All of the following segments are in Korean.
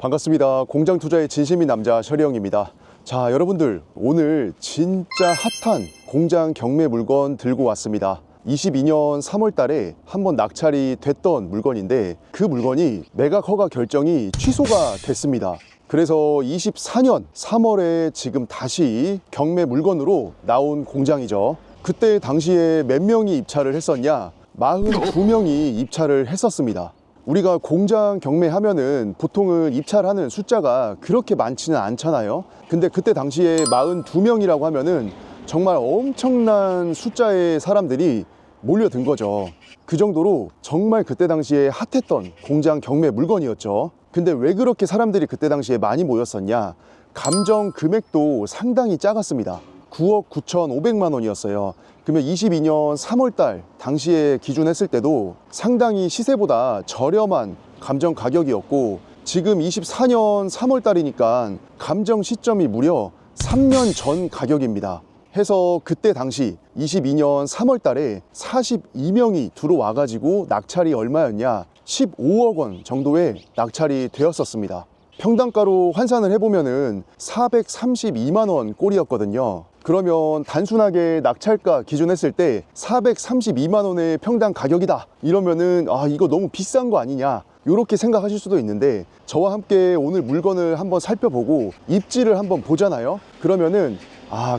반갑습니다. 공장 투자의 진심인 남자 셔리형입니다. 자, 여러분들 오늘 진짜 핫한 공장 경매 물건 들고 왔습니다. 22년 3월 달에 한번 낙찰이 됐던 물건인데 그 물건이 매각 허가 결정이 취소가 됐습니다. 그래서 24년 3월에 지금 다시 경매 물건으로 나온 공장이죠. 그때 당시에 몇 명이 입찰을 했었냐? 42명이 입찰을 했었습니다. 우리가 공장 경매하면은 보통은 입찰하는 숫자가 그렇게 많지는 않잖아요. 근데 그때 당시에 42명이라고 하면은 정말 엄청난 숫자의 사람들이 몰려든 거죠. 그 정도로 정말 그때 당시에 핫했던 공장 경매 물건이었죠. 근데 왜 그렇게 사람들이 그때 당시에 많이 모였었냐? 감정 금액도 상당히 작았습니다. 9억 9,500만 원이었어요. 그러면 22년 3월달 당시에 기준했을 때도 상당히 시세보다 저렴한 감정 가격이었고, 지금 24년 3월달이니까 감정 시점이 무려 3년 전 가격입니다. 해서 그때 당시 22년 3월달에 42명이 들어와가지고 낙찰이 얼마였냐? 15억 원 정도의 낙찰이 되었었습니다. 평당가로 환산을 해보면은 432만 원 꼴이었거든요. 그러면 단순하게 낙찰가 기준했을 때 432만 원의 평당 가격이다 이러면은 이거 너무 비싼 거 아니냐 이렇게 생각하실 수도 있는데, 저와 함께 오늘 물건을 한번 살펴보고 입지를 한번 보잖아요. 그러면은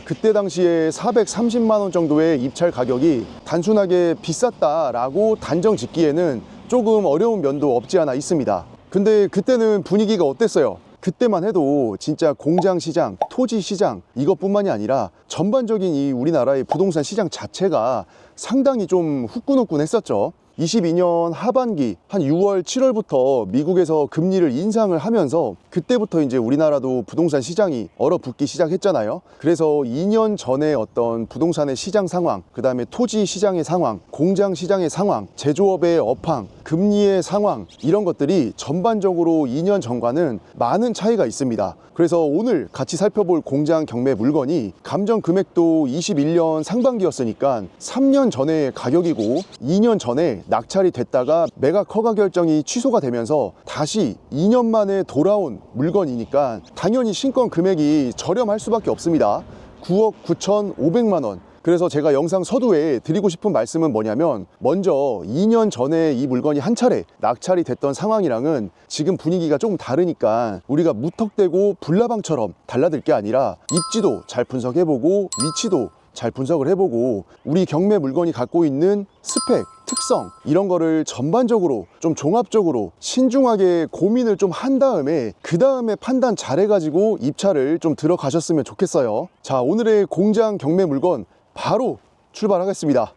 그때 당시에 430만 원 정도의 입찰 가격이 단순하게 비쌌다라고 단정 짓기에는 조금 어려운 면도 없지 않아 있습니다. 근데 그때는 분위기가 어땠어요? 그때만 해도 진짜 공장 시장, 토지 시장 이것뿐만이 아니라 전반적인 이 우리나라의 부동산 시장 자체가 상당히 좀 후끈후끈했었죠. 22년 하반기 한 6월, 7월부터 미국에서 금리를 인상을 하면서 그때부터 이제 우리나라도 부동산 시장이 얼어붙기 시작했잖아요. 그래서 2년 전에 어떤 부동산의 시장 상황, 그 다음에 토지 시장의 상황, 공장 시장의 상황, 제조업의 업황, 금리의 상황, 이런 것들이 전반적으로 2년 전과는 많은 차이가 있습니다. 그래서 오늘 같이 살펴볼 공장 경매 물건이 감정 금액도 21년 상반기였으니까 3년 전의 가격이고, 2년 전에 낙찰이 됐다가 매각 허가 결정이 취소가 되면서 다시 2년 만에 돌아온 물건이니까 당연히 신권 금액이 저렴할 수밖에 없습니다. 9억 9,500만 원. 그래서 제가 영상 서두에 드리고 싶은 말씀은 뭐냐면, 먼저 2년 전에 이 물건이 한 차례 낙찰이 됐던 상황이랑은 지금 분위기가 조금 다르니까 우리가 무턱대고 불나방처럼 달라들 게 아니라 입지도 잘 분석해보고 위치도 잘 분석을 해보고 우리 경매 물건이 갖고 있는 스펙, 특성 이런 거를 전반적으로 좀 종합적으로 신중하게 고민을 좀 한 다음에 그 다음에 판단 잘 해가지고 입찰을 좀 들어가셨으면 좋겠어요. 자, 오늘의 공장 경매 물건 바로 출발하겠습니다.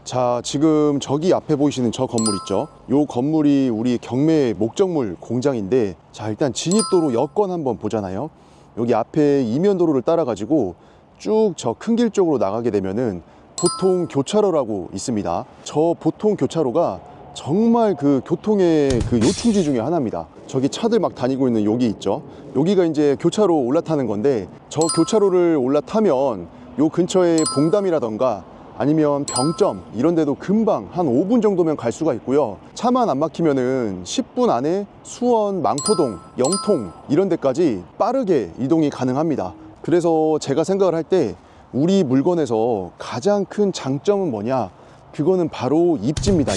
자, 지금 저기 앞에 보이시는 저 건물 있죠? 요 건물이 우리 경매 목적물 공장인데, 자, 일단 진입도로 여건 한번 보잖아요. 여기 앞에 이면도로를 따라 가지고 쭉 저 큰 길 쪽으로 나가게 되면은 보통 교차로라고 있습니다. 저 보통 교차로가 정말 그 교통의 그 요충지 중에 하나입니다. 저기 차들 막 다니고 있는 여기 있죠? 여기가 이제 교차로 올라타는 건데, 저 교차로를 올라타면 요 근처에 봉담이라던가 아니면 병점 이런 데도 금방 한 5분 정도면 갈 수가 있고요. 차만 안 막히면은 10분 안에 수원, 망포동, 영통 이런 데까지 빠르게 이동이 가능합니다. 그래서 제가 생각을 할 때 우리 물건에서 가장 큰 장점은 뭐냐? 그거는 바로 입지입니다.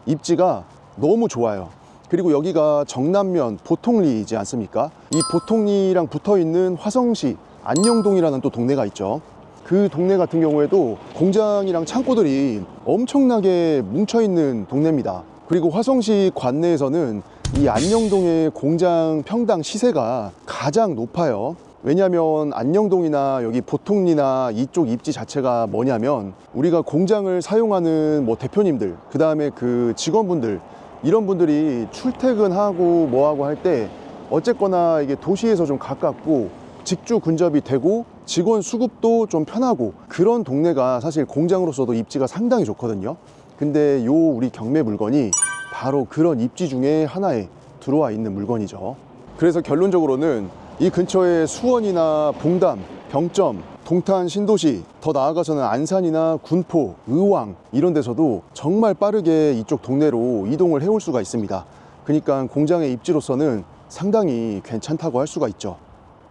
입지가 너무 좋아요. 그리고 여기가 정남면 보통리이지 않습니까? 이 보통리랑 붙어있는 화성시 안녕동이라는 또 동네가 있죠. 그 동네 같은 경우에도 공장이랑 창고들이 엄청나게 뭉쳐있는 동네입니다. 그리고 화성시 관내에서는 이 안녕동의 공장 평당 시세가 가장 높아요. 왜냐하면 안녕동이나 여기 보통리나 이쪽 입지 자체가 뭐냐면, 우리가 공장을 사용하는 대표님들, 그 다음에 그 직원분들, 이런 분들이 출퇴근하고 뭐하고 할 때 어쨌거나 이게 도시에서 좀 가깝고 직주 근접이 되고 직원 수급도 좀 편하고 그런 동네가 사실 공장으로서도 입지가 상당히 좋거든요. 근데 요 우리 경매 물건이 바로 그런 입지 중에 하나에 들어와 있는 물건이죠. 그래서 결론적으로는 이 근처에 수원이나 봉담, 병점 동탄, 신도시, 더 나아가서는 안산이나 군포, 의왕 이런 데서도 정말 빠르게 이쪽 동네로 이동을 해올 수가 있습니다. 그러니까 공장의 입지로서는 상당히 괜찮다고 할 수가 있죠.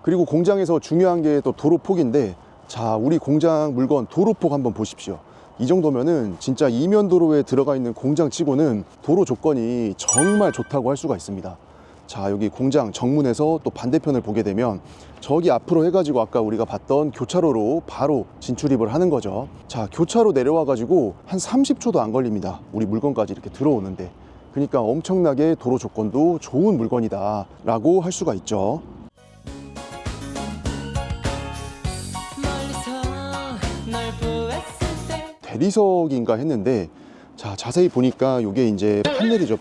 그리고 공장에서 중요한 게 또 도로폭인데, 자, 우리 공장 물건 도로폭 한번 보십시오. 이 정도면은 진짜 이면도로에 들어가 있는 공장치고는 도로 조건이 정말 좋다고 할 수가 있습니다. 자, 여기 공장 정문에서 또 반대편을 보게 되면 저기 앞으로 해가지고 아까 우리가 봤던 교차로로 바로 진출입을 하는 거죠. 자, 교차로 내려와 가지고 한 30초도 안 걸립니다. 우리 물건까지 이렇게 들어오는데. 그러니까 엄청나게 도로 조건도 좋은 물건이다 라고 할 수가 있죠. 대리석인가 했는데, 자, 자세히 보니까 이게 이제 판넬이죠.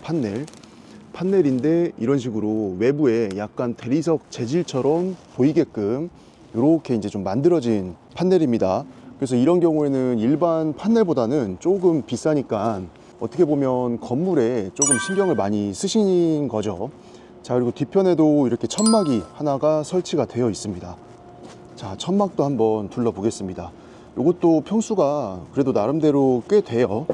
판넬인데 이런 식으로 외부에 약간 대리석 재질처럼 보이게끔 이렇게 이제 좀 만들어진 판넬입니다. 그래서 이런 경우에는 일반 판넬보다는 조금 비싸니까 어떻게 보면 건물에 조금 신경을 많이 쓰신 거죠. 자, 그리고 뒤편에도 이렇게 천막이 하나가 설치가 되어 있습니다. 자, 천막도 한번 둘러보겠습니다. 이것도 평수가 그래도 나름대로 꽤 돼요.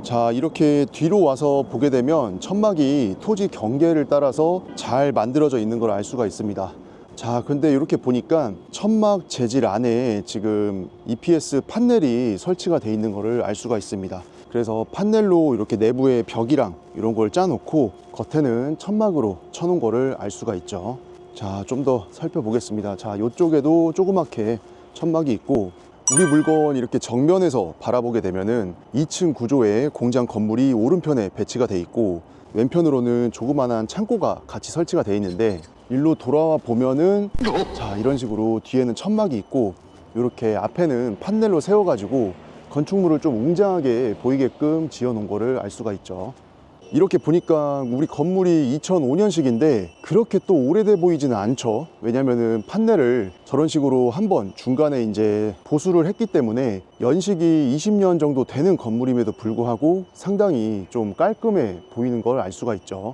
자, 이렇게 뒤로 와서 보게 되면 천막이 토지 경계를 따라서 잘 만들어져 있는 걸 알 수가 있습니다. 자, 근데 이렇게 보니까 천막 재질 안에 지금 EPS 판넬이 설치가 되어 있는 것을 알 수가 있습니다. 그래서 판넬로 이렇게 내부에 벽이랑 이런 걸 짜놓고 겉에는 천막으로 쳐놓은 거를 알 수가 있죠. 자, 좀 더 살펴보겠습니다. 자, 이쪽에도 조그맣게 천막이 있고, 우리 물건 이렇게 정면에서 바라보게 되면은 2층 구조의 공장 건물이 오른편에 배치가 돼 있고, 왼편으로는 조그만한 창고가 같이 설치가 돼 있는데, 일로 돌아와 보면은 자, 이런 식으로 뒤에는 천막이 있고, 이렇게 앞에는 판넬로 세워가지고 건축물을 좀 웅장하게 보이게끔 지어 놓은 거를 알 수가 있죠. 이렇게 보니까 우리 건물이 2005년식인데 그렇게 또 오래돼 보이지는 않죠. 왜냐면은 판넬을 저런 식으로 한번 중간에 이제 보수를 했기 때문에 연식이 20년 정도 되는 건물임에도 불구하고 상당히 좀 깔끔해 보이는 걸 알 수가 있죠.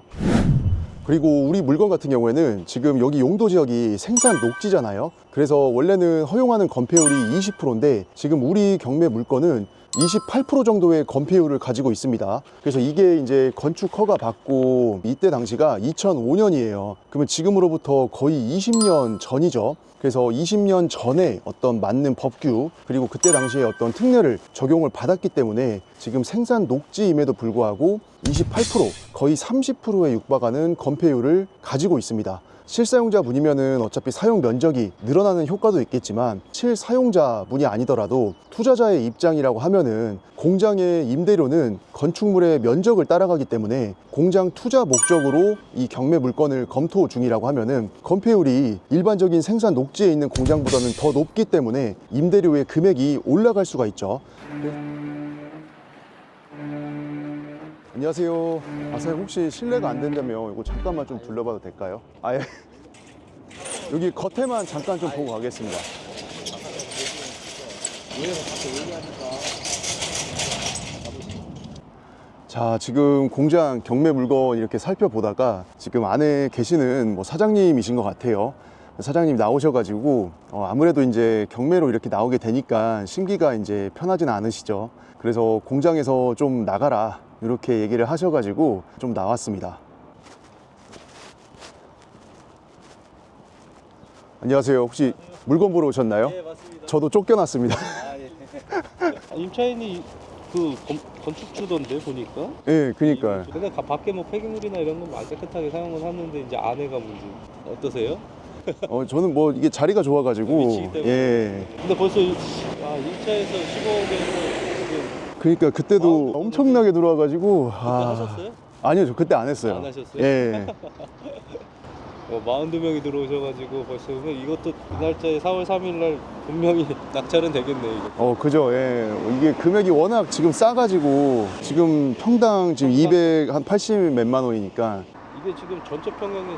그리고 우리 물건 같은 경우에는 지금 여기 용도 지역이 생산 녹지잖아요. 그래서 원래는 허용하는 건폐율이 20%인데 지금 우리 경매 물건은 28% 정도의 건폐율을 가지고 있습니다. 그래서 이게 이제 건축 허가 받고 이때 당시가 2005년이에요. 그러면 지금으로부터 거의 20년 전이죠. 그래서 20년 전에 어떤 맞는 법규, 그리고 그때 당시에 어떤 특례를 적용을 받았기 때문에 지금 생산 녹지임에도 불구하고 28%, 거의 30%에 육박하는 건폐율을 가지고 있습니다. 실사용자분이면은 어차피 사용 면적이 늘어나는 효과도 있겠지만, 실사용자분이 아니더라도 투자자의 입장이라고 하면은 공장의 임대료는 건축물의 면적을 따라가기 때문에 공장 투자 목적으로 이 경매 물건을 검토 중이라고 하면은 건폐율이 일반적인 생산 녹지에 있는 공장보다는 더 높기 때문에 임대료의 금액이 올라갈 수가 있죠. 안녕하세요. 사장님, 혹시 실례가 안 된다면 이거 잠깐만 좀 둘러봐도 될까요? 예. 여기 겉에만 잠깐 좀 보고 가겠습니다. 자, 지금 공장 경매 물건 이렇게 살펴보다가 지금 안에 계시는 뭐 사장님이신 것 같아요. 사장님 나오셔가지고 아무래도 이제 경매로 이렇게 나오게 되니까 심기가 이제 편하지는 않으시죠. 그래서 공장에서 좀 나가라 이렇게 얘기를 하셔가지고 좀 나왔습니다. 안녕하세요. 혹시 물건 보러 오셨나요? 네, 맞습니다. 저도 쫓겨났습니다. 예. 임차인이 그 건축주던데 보니까. 예, 그니까요. 근데 밖에 뭐 폐기물이나 이런 건 많이 깨끗하게 사용을 하는데 이제 안에가 문제. 어떠세요? 저는 뭐 이게 자리가 좋아가지고. 위치기 때문에. 예. 근데 벌써 1차에서 15억에서 지금 그러니까 그때도 엄청나게 들어와가지고. 그때 하셨어요? 아니요, 저 그때 안 했어요. 안 하셨어요? 예. 42명이 들어오셔가지고 벌써 이것도 그 날짜에 4월 3일 날 분명히 낙찰은 되겠네 이거. 그죠. 예. 이게 금액이 워낙 지금 싸가지고 지금 평당 지금 280 몇만 원이니까. 이게 지금 전체 평형이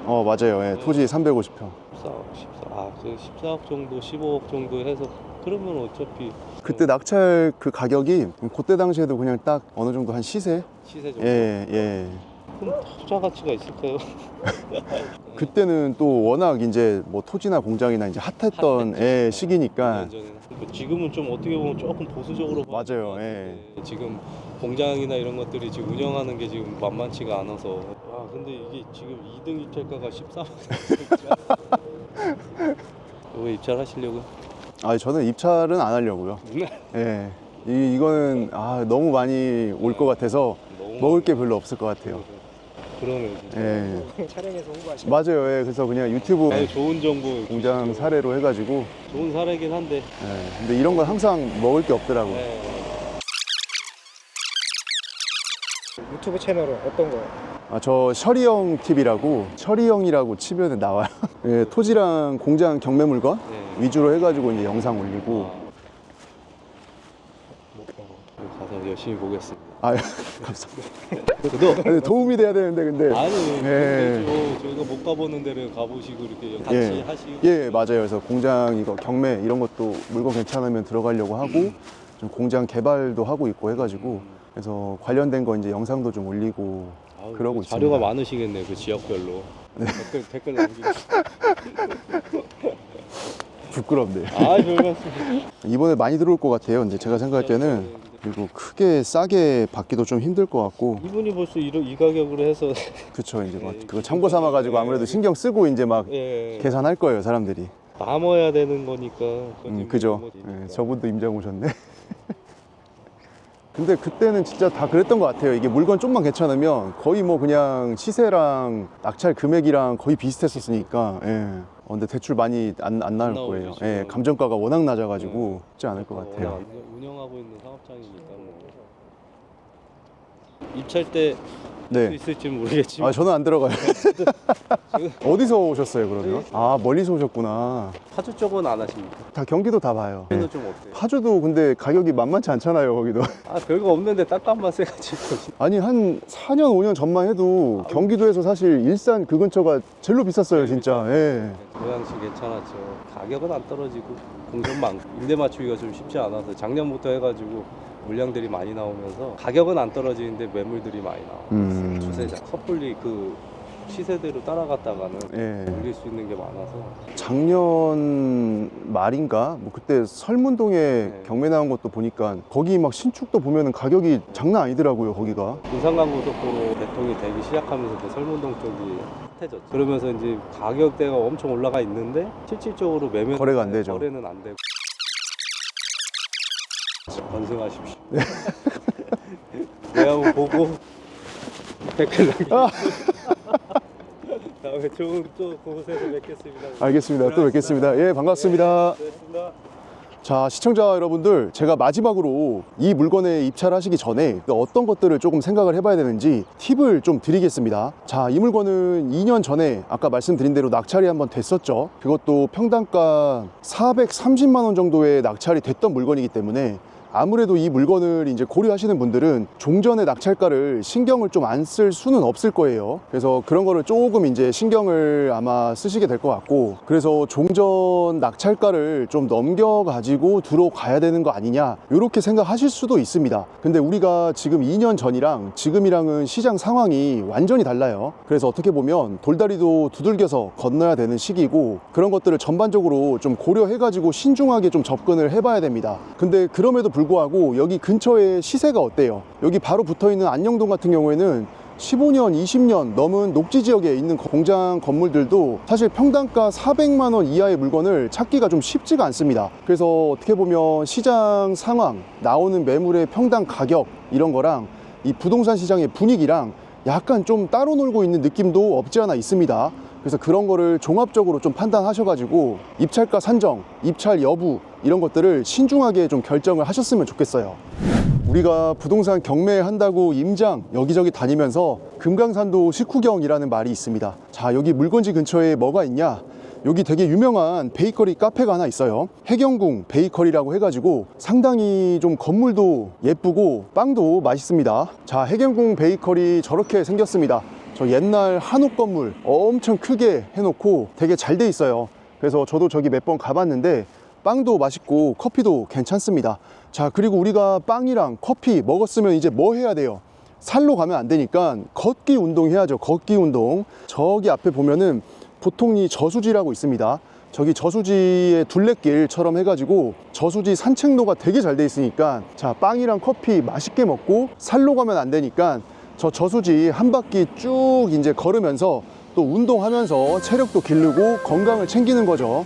350평? 맞아요. 예. 토지 350평. 14억 정도, 15억 정도 해서 그러면 어차피 그때 낙찰 그 가격이 그때 당시에도 그냥 딱 어느 정도 한 시세? 정도. 예, 예. 큰 투자 가치가 있을까요? 그때는 또 워낙 이제 뭐 토지나 공장이나 이제 핫했던 예, 시기니까. 2년 전에는. 지금은 좀 어떻게 보면 조금 보수적으로 봐야 될것 맞아요, 같은데 지금 공장이나 이런 것들이 지금 운영하는 게 지금 만만치가 않아서. 아 근데 이게 지금 2등 입찰가가 14만 원. 왜 입찰하시려고요? 아, 저는 입찰은 안 하려고요. 예. 이거는 너무 많이 올 것 같아서 너무 먹을 게 별로 없을 것 같아요. 그러네요 진짜. 예. 촬영해서 홍보하시는 맞아요. 예. 그래서 그냥 유튜브 아니, 좋은 정보 공장 주시죠. 사례로 해가지고. 좋은 사례긴 한데. 예. 근데 이런 건 항상 먹을 게 없더라고요. 네. 유튜브 채널은 어떤 거요? 저 셔리형 TV라고 셔리형이라고 치면 나와요. 예, 토지랑 공장 경매 물건 네. 위주로 해가지고 이제 영상 올리고. 가서 열심히 보겠습니다. 감사합니다. 저도 근데 도움이 돼야 되는데 근데. 아니 예. 저희가 못 가보는 데를 가보시고 이렇게 같이 예. 하시고. 예, 맞아요. 그래서 공장 이거 경매 이런 것도 물건 괜찮으면 들어가려고 하고 좀 공장 개발도 하고 있고 해가지고 그래서 관련된 거 이제 영상도 좀 올리고 아우, 그러고 자료가 있습니다. 많으시겠네요 그 지역별로. 댓글 남기고. 부끄럽네요. 별 말씀. 이번에 많이 들어올 것 같아요. 근데 제가 생각할 때는 그리고 크게 싸게 받기도 좀 힘들 것 같고. 이분이 벌써 이 가격으로 해서. 그쵸. 이제 막 그거 참고 삼아가지고 아무래도 신경 쓰고 이제 막 예. 계산할 거예요, 사람들이. 남아야 되는 거니까. 그죠. 예, 저분도 임장 오셨네. 근데 그때는 진짜 다 그랬던 것 같아요. 이게 물건 좀만 괜찮으면 거의 뭐 그냥 시세랑 낙찰 금액이랑 거의 비슷했었으니까. 예. 근데 대출 많이 안 나올 나오죠, 거예요. 지금. 예, 감정가가 워낙 낮아가지고 쉽지 않을 것 같아요. 운영하고 있는 사업장이니까 뭐. 입찰 때 네. 수 있을지는 모르겠지만. 저는 안 들어가요. 지금 어디서 오셨어요, 그러면? 멀리서 오셨구나. 파주 쪽은 안 하십니까? 다 경기도 다 봐요. 파주는 예. 좀 어때요? 파주도 근데 가격이 만만치 않잖아요, 거기도. 별거 없는데 딱값만 세가지고. 아니, 한 4년, 5년 전만 해도 경기도에서 사실 일산 그 근처가 제일로 비쌌어요, 진짜. 예. 고양시 괜찮았죠. 가격은 안 떨어지고 공정 많고 임대 맞추기가 좀 쉽지 않아서 작년부터 해가지고 물량들이 많이 나오면서 가격은 안 떨어지는데 매물들이 많이 나와요. 주세자 섣불리 그 시세대로 따라갔다가는 예. 올릴 수 있는 게 많아서. 작년 말인가? 뭐 그때 설문동에 네. 경매 나온 것도 보니까 거기 막 신축도 보면은 가격이 장난 아니더라고요, 거기가. 인산광고속도로 개통이 되기 시작하면서 그 설문동 쪽이 핫해졌죠. 그러면서 이제 가격대가 엄청 올라가 있는데 실질적으로 매매 거래가 안 되죠. 거래는 안 되고. 건승하십시오. 내가 한번 보고 댓글 남기고. 다음에 좋은 또 곳에서 뵙겠습니다. 알겠습니다. 또 뵙겠습니다. 예, 반갑습니다. 고맙습니다. 자, 시청자 여러분들, 제가 마지막으로 이 물건에 입찰하시기 전에 어떤 것들을 조금 생각을 해봐야 되는지 팁을 좀 드리겠습니다. 자, 이 물건은 2년 전에 아까 말씀드린 대로 낙찰이 한번 됐었죠. 그것도 평당가 430만 원 정도의 낙찰이 됐던 물건이기 때문에 아무래도 이 물건을 이제 고려하시는 분들은 종전의 낙찰가를 신경을 좀 안 쓸 수는 없을 거예요. 그래서 그런 거를 조금 이제 신경을 아마 쓰시게 될 것 같고, 그래서 종전 낙찰가를 좀 넘겨가지고 들어가야 되는 거 아니냐, 이렇게 생각하실 수도 있습니다. 근데 우리가 지금 2년 전이랑 지금이랑은 시장 상황이 완전히 달라요. 그래서 어떻게 보면 돌다리도 두들겨서 건너야 되는 시기고, 그런 것들을 전반적으로 좀 고려해가지고 신중하게 좀 접근을 해봐야 됩니다. 근데 그럼에도 불구하고 여기 근처에 시세가 어때요? 여기 바로 붙어있는 안녕동 같은 경우에는 15년, 20년 넘은 녹지 지역에 있는 공장 건물들도 사실 평당가 400만 원 이하의 물건을 찾기가 좀 쉽지가 않습니다. 그래서 어떻게 보면 시장 상황, 나오는 매물의 평당 가격 이런 거랑 이 부동산 시장의 분위기랑 약간 좀 따로 놀고 있는 느낌도 없지 않아 있습니다. 그래서 그런 거를 종합적으로 좀 판단하셔가지고 입찰가 산정, 입찰 여부 이런 것들을 신중하게 좀 결정을 하셨으면 좋겠어요. 우리가 부동산 경매한다고 임장 여기저기 다니면서 금강산도 식후경이라는 말이 있습니다. 자, 여기 물건지 근처에 뭐가 있냐? 여기 되게 유명한 베이커리 카페가 하나 있어요. 해경궁 베이커리라고 해가지고 상당히 좀 건물도 예쁘고 빵도 맛있습니다. 자, 해경궁 베이커리 저렇게 생겼습니다. 저 옛날 한옥 건물 엄청 크게 해놓고 되게 잘 돼 있어요. 그래서 저도 저기 몇 번 가봤는데 빵도 맛있고 커피도 괜찮습니다. 자, 그리고 우리가 빵이랑 커피 먹었으면 이제 뭐 해야 돼요? 살로 가면 안 되니까 걷기 운동 해야죠. 걷기 운동. 저기 앞에 보면은 보통 이 저수지라고 있습니다. 저기 저수지의 둘레길처럼 해가지고 저수지 산책로가 되게 잘 돼 있으니까 자, 빵이랑 커피 맛있게 먹고 살로 가면 안 되니까 저 저수지 한 바퀴 쭉 이제 걸으면서 또 운동하면서 체력도 기르고 건강을 챙기는 거죠.